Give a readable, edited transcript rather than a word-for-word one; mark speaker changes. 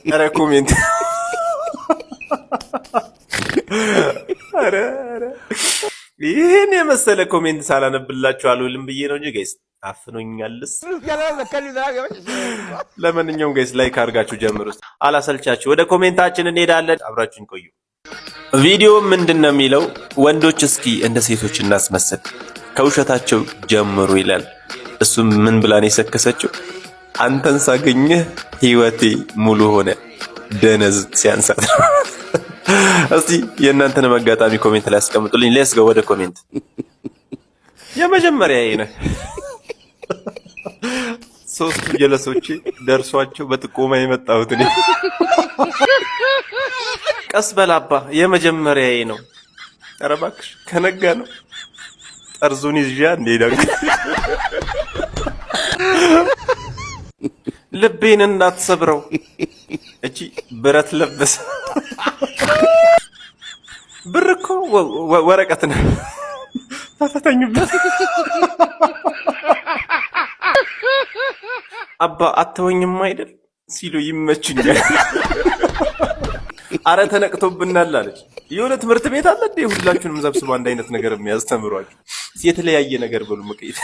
Speaker 1: ኧረ ኮሜንት ይህን የመሰለ ኮሜንት ሳላነብላችሁ አልውልም ብዬ ነው እንጂ ጋይስ አፍኖኛልስ። ለማንኛውም ጋይስ ላይክ አድርጋችሁ ጀምሩ። አላሰልቻችሁ። ወደ ኮሜንታችን እንሄዳለን። አብራችሁን ቆዩ። ቪዲዮ ምንድን ነው የሚለው? ወንዶች እስኪ እንደ ሴቶች እናስመስል ከውሸታቸው ጀምሩ ይላል። እሱም ምን ብላን የሰከሰችው? አንተን ሳገኘህ ህይወቴ ሙሉ ሆነ ደነዝ ሲያንሳት ነው። እስቲ የእናንተን አጋጣሚ ኮሜንት ላይ አስቀምጡልኝ። ሌትስ ጎ ወደ ኮሜንት። የመጀመሪያ ነው ሶስቱ ጀለሶቼ ደርሷቸው በጥቆማ የመጣሁት እኔ። ቀስ በላባ የመጀመሪያ ነው። ኧረ እባክሽ ከነጋ ነው ጠርዙን ይዤ እንዴዳው ልቤን እንዳትሰብረው እቺ ብረት ለበሰ ብር እኮ ወረቀት ነው። ተፈተኙበት። አባ አተወኝም አይደል ሲሉ ይመችኛል። አረ ተነቅቶብናል አለች። የሆነ ትምህርት ቤት አለ እንዴ ሁላችሁንም ሰብስቦ አንድ አይነት ነገር የሚያስተምሯችሁ? የተለያየ ነገር በሉ መቀየር